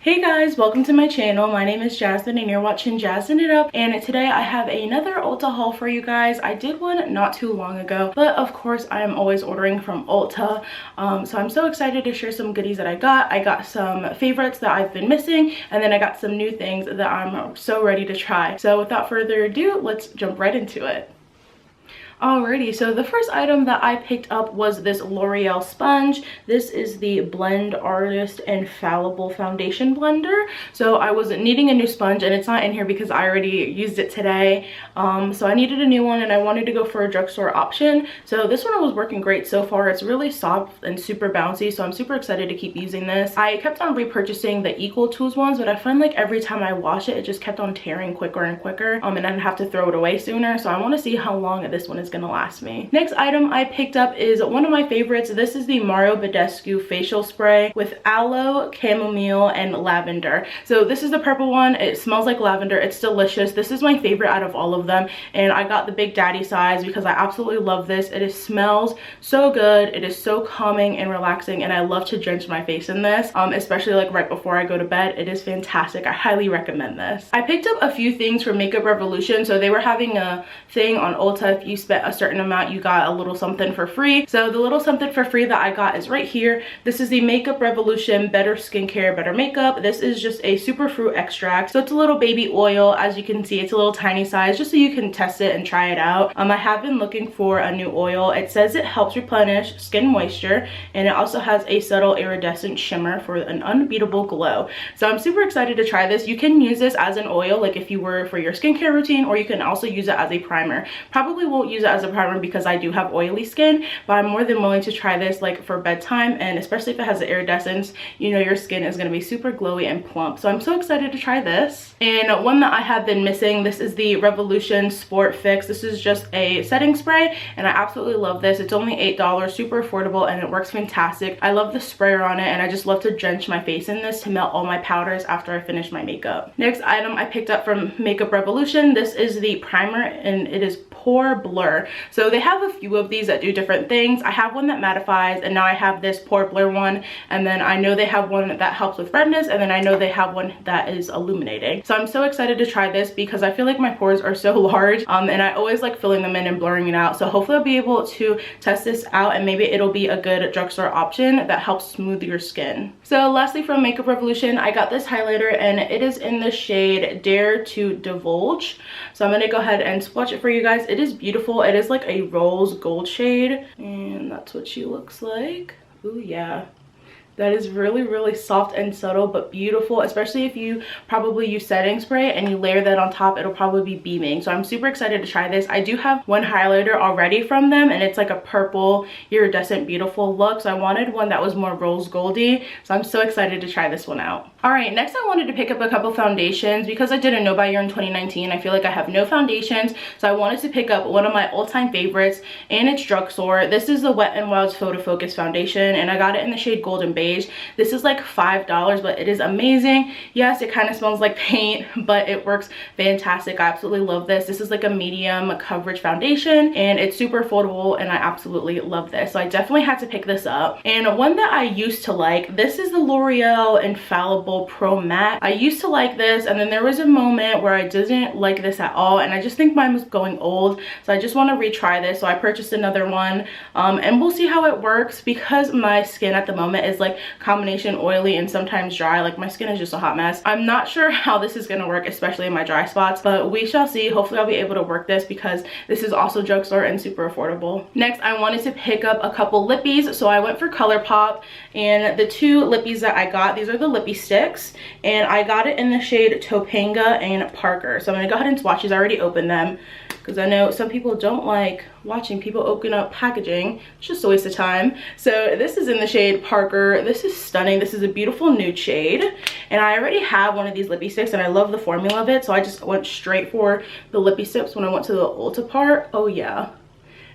Hey guys, welcome to my channel. My name is Jasmine and you're watching Jazz'n It Up, and today I have another Ulta haul for you guys. I did one not too long ago, but of course I am always ordering from Ulta, so I'm so excited to share some goodies that I got. I got some favorites that I've been missing, and then I got some new things that I'm so ready to try. So without further ado, let's jump right into it. Alrighty, so the first item that I picked up was this L'Oreal sponge. This is the Blend Artist Infallible Foundation Blender. So I was needing a new sponge, and it's not in here because I already used it today. So I needed a new one, and I wanted to go for a drugstore option. So this one was working great so far. It's really soft and super bouncy, so I'm super excited to keep using this. I kept on repurchasing the Equal Tools ones, but I find like every time I wash it, it just kept on tearing quicker and quicker, and I'd have to throw it away sooner. So I want to see how long this one is gonna last me. Next item I picked up is one of my favorites. This is the Mario Badescu facial spray with aloe, chamomile, and lavender. So this is the purple one. It smells like lavender. It's delicious. This is my favorite out of all of them, and I got the Big Daddy size because I absolutely love this. It smells so good. It is so calming and relaxing, and I love to drench my face in this, especially like right before I go to bed. It is fantastic. I highly recommend this. I picked up a few things from Makeup Revolution. So they were having a thing on Ulta. If you spent a certain amount, you got a little something for free. So the little something for free that I got is right here. This is the Makeup Revolution Better Skincare, Better Makeup. This is just a superfruit extract. So it's a little baby oil. As you can see, it's a little tiny size just so you can test it and try it out. I have been looking for a new oil. It says it helps replenish skin moisture, and it also has a subtle iridescent shimmer for an unbeatable glow. So I'm super excited to try this. You can use this as an oil, like if you were for your skincare routine, or you can also use it as a primer. Probably won't use it as a primer because I do have oily skin, but I'm more than willing to try this like for bedtime, and especially if it has the iridescence, you know your skin is going to be super glowy and plump. So I'm so excited to try this. And one that I have been missing, this is the Revolution Sport Fix. This is just a setting spray, and I absolutely love this. It's only $8, super affordable, and it works fantastic. I love the sprayer on it, and I just love to drench my face in this to melt all my powders after I finish my makeup. Next item I picked up from Makeup Revolution. This is the primer, and it is Pore Blur. So they have a few of these that do different things. I have one that mattifies, and now I have this Pore Blur one, and then I know they have one that helps with redness, and then I know they have one that is illuminating. So I'm so excited to try this because I feel like my pores are so large, and I always like filling them in and blurring it out. So hopefully I'll be able to test this out, and maybe it'll be a good drugstore option that helps smooth your skin. So lastly, from Makeup Revolution, I got this highlighter, and it is in the shade Dare to Divulge. So I'm gonna go ahead and swatch it for you guys. It is beautiful. It is like a rose gold shade, and that's what she looks like. Ooh, yeah. That is really soft and subtle, but beautiful, especially if you probably use setting spray and you layer that on top. It'll probably be beaming. So I'm super excited to try this. I do have one highlighter already from them, and it's like a purple iridescent beautiful look. So I wanted one that was more rose goldy. So I'm so excited to try this one out. All right, next I wanted to pick up a couple foundations because I did a no buy year in 2019. I feel like I have no foundations, so I wanted to pick up one of my all-time favorites, and it's drugstore. This is the Wet n Wild's Photo Focus foundation, and I got it in the shade Golden Beige. This is like $5, but it is amazing. Yes, it kind of smells like paint, but it works fantastic. I absolutely love this. This is like a medium coverage foundation, and it's super affordable, and I absolutely love this. So I definitely had to pick this up. And one that I used to like, this is the L'Oreal Infallible Pro Matte. I used to like this, and then there was a moment where I didn't like this at all, and I just think mine was going old, so I just want to retry this. So I purchased another one, and we'll see how it works because my skin at the moment is like combination oily and sometimes dry. Like my skin is just a hot mess. I'm not sure how this is going to work, especially in my dry spots, but we shall see. Hopefully I'll be able to work this because this is also drugstore and super affordable. Next, I wanted to pick up a couple lippies, so I went for ColourPop, and the two lippies that I got, these are the lippy sticks, and I got it in the shade Topanga and Parker. So I'm gonna go ahead and swatch these. I already opened them because I know some people don't like watching people open up packaging. It's just a waste of time. So this is in the shade Parker. This is stunning. This is a beautiful nude shade, and I already have one of these lippy sticks, and I love the formula of it, so I just went straight for the lippy sticks when I went to the Ulta part. Oh yeah,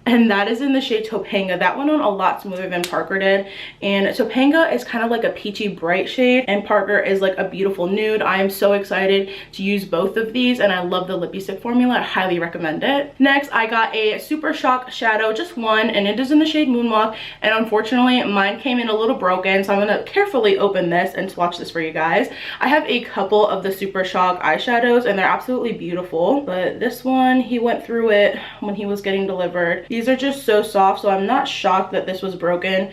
and that is in the shade Topanga. That went on a lot smoother than Parker did, and Topanga is kind of like a peachy bright shade and Parker is like a beautiful nude. I am so excited to use both of these, and I love the lippy stick formula. I highly recommend it. Next, I got a Super Shock shadow, just one, and it is in the shade Moonwalk, and unfortunately mine came in a little broken, so I'm going to carefully open this and swatch this for you guys. I have a couple of the Super Shock eyeshadows and they're absolutely beautiful, but this one, he went through it when he was getting delivered. These are just so soft, so I'm not shocked that this was broken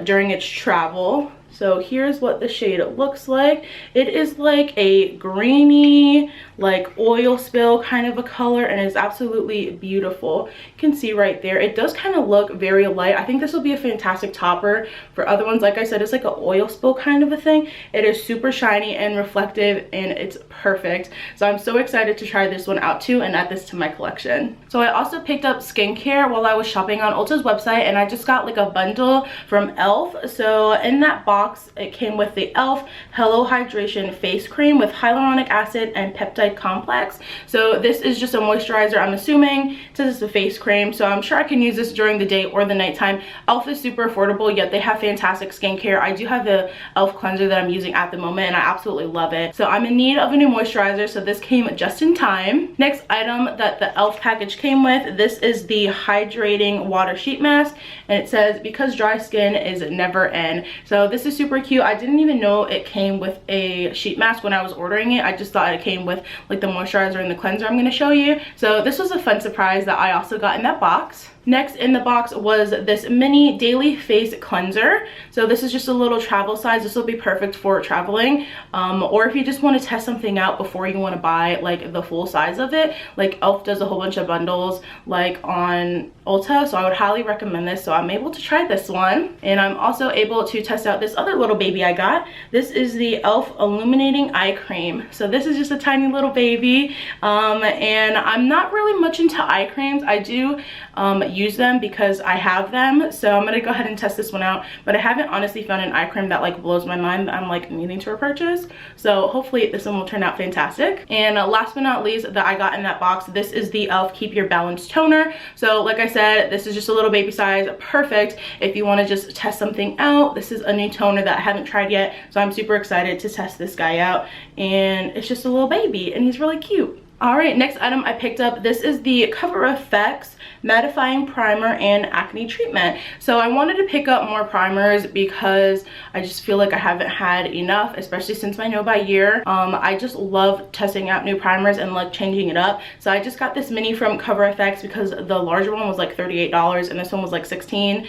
during its travel. So here's what the shade looks like. It is like a greeny, like oil spill kind of a color, and it's absolutely beautiful. You can see right there, it does kind of look very light. I think this will be a fantastic topper for other ones. Like I said, it's like an oil spill kind of a thing. It is super shiny and reflective, and it's perfect. So I'm so excited to try this one out too and add this to my collection. So I also picked up skincare while I was shopping on Ulta's website, and I just got like a bundle from e.l.f. So in that box, it came with the e.l.f. Hello Hydration Face Cream with hyaluronic acid and peptide complex. So this is just a moisturizer, I'm assuming. It says it's a face cream, so I'm sure I can use this during the day or the nighttime. e.l.f. is super affordable, yet they have fantastic skincare. I do have the e.l.f. cleanser that I'm using at the moment, and I absolutely love it. So I'm in need of a new moisturizer, so this came just in time. Next item that the e.l.f. package came with, this is the hydrating water sheet mask, and it says because dry skin is never in. So this is super cute. I didn't even know it came with a sheet mask when I was ordering it. I just thought it came with like the moisturizer and the cleanser I'm going to show you. So this was a fun surprise that I also got in that box. Next in the box was this mini daily face cleanser. So this is just a little travel size. This will be perfect for traveling, or if you just want to test something out before you want to buy like the full size of it. Like e.l.f. does a whole bunch of bundles like on Ulta, so I would highly recommend this. So I'm able to try this one, and I'm also able to test out this other little baby I got. This is the e.l.f. Illuminating Eye Cream. So this is just a tiny little baby, and I'm not really much into eye creams. I do use them because I have them, so I'm gonna go ahead and test this one out, but I haven't honestly found an eye cream that like blows my mind that I'm like needing to repurchase. So hopefully this one will turn out fantastic. And last but not least that I got in that box, this is the e.l.f. Keep Your Balance Toner. So like I said, this is just a little baby size, perfect if you want to just test something out. This is a new toner that I haven't tried yet, so I'm super excited to test this guy out, and it's just a little baby and he's really cute. All right, next item I picked up, this is the Cover FX Mattifying Primer and Acne Treatment. So I wanted to pick up more primers because I just feel like I haven't had enough, especially since my no buy year. I just love testing out new primers and like changing it up. So I just got this mini from Cover FX because the larger one was like $38 and this one was like $16.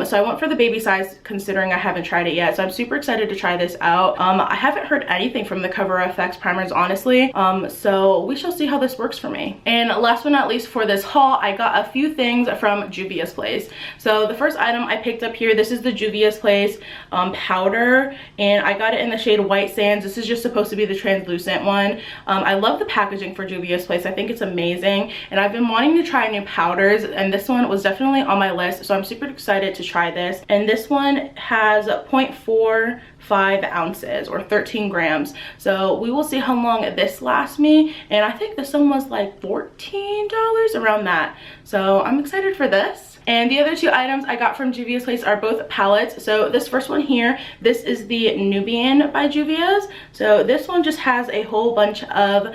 So I went for the baby size considering I haven't tried it yet. So I'm super excited to try this out. I haven't heard anything from the Cover FX primers, honestly. So we shall see how this works for me. And last but not least for this haul, I got a few things from Judys Place. So the first item I picked up here, this is the Judys Place powder, and I got it in the shade White Sands. This is just supposed to be the translucent one. I love the packaging for Judys Place. I think it's amazing, and I've been wanting to try new powders, and this one was definitely on my list, so I'm super excited to try this. And this one has 0.45 ounces or 13 grams, so we will see how long this lasts me. And I think this one was like $14, around that, so I'm excited for this. And the other two items I got from Judys Place are both palettes. So this first one here, this is the Nubian by Judys. So this one just has a whole bunch of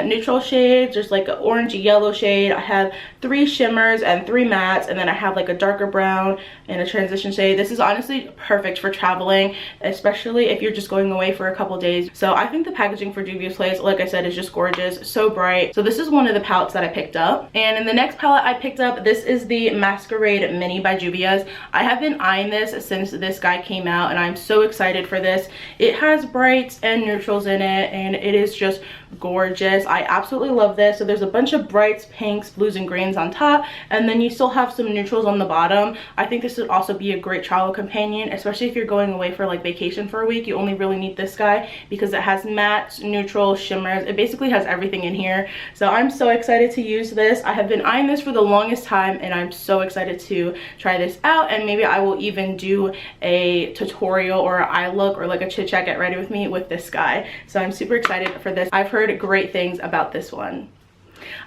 neutral shades. There's like an orangey yellow shade. I have 3 shimmers and 3 mattes, and then I have like a darker brown and a transition shade. This is honestly perfect for traveling, especially if you're just going away for a couple days. So I think the packaging for Judys Place, like I said, is just gorgeous, so bright. So this is one of the palettes that I picked up. And in the next palette I picked up, this is the Masquerade Mini by Judys. I have been eyeing this since this guy came out, and I'm so excited for this. It has brights and neutrals in it, and it is just gorgeous. I absolutely love this. So there's a bunch of brights, pinks, blues, and greens on top, and then you still have some neutrals on the bottom. I think this would also be a great travel companion, especially if you're going away for like vacation for a week. You only really need this guy because it has mattes, neutrals, shimmers. It basically has everything in here. So I'm so excited to use this. I have been eyeing this for the longest time, and I'm so excited to try this out. And maybe I will even do a tutorial or an eye look or like a chit chat get ready with me with this guy. So I'm super excited for this. I've heard great things about this one.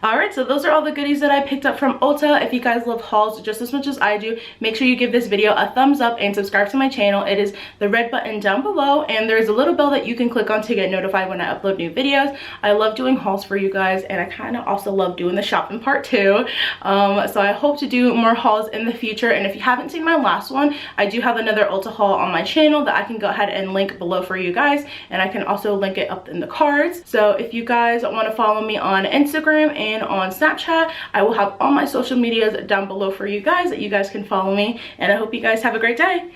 Alright, so those are all the goodies that I picked up from Ulta. If you guys love hauls just as much as I do, make sure you give this video a thumbs up and subscribe to my channel. It is the red button down below, and there's a little bell that you can click on to get notified when I upload new videos. I love doing hauls for you guys, and I kind of also love doing the shopping part too. So I hope to do more hauls in the future, and if you haven't seen my last one, I do have another Ulta haul on my channel that I can go ahead and link below for you guys, and I can also link it up in the cards. So if you guys want to follow me on Instagram and on Snapchat, I will have all my social medias down below for you guys that you guys can follow me, and I hope you guys have a great day.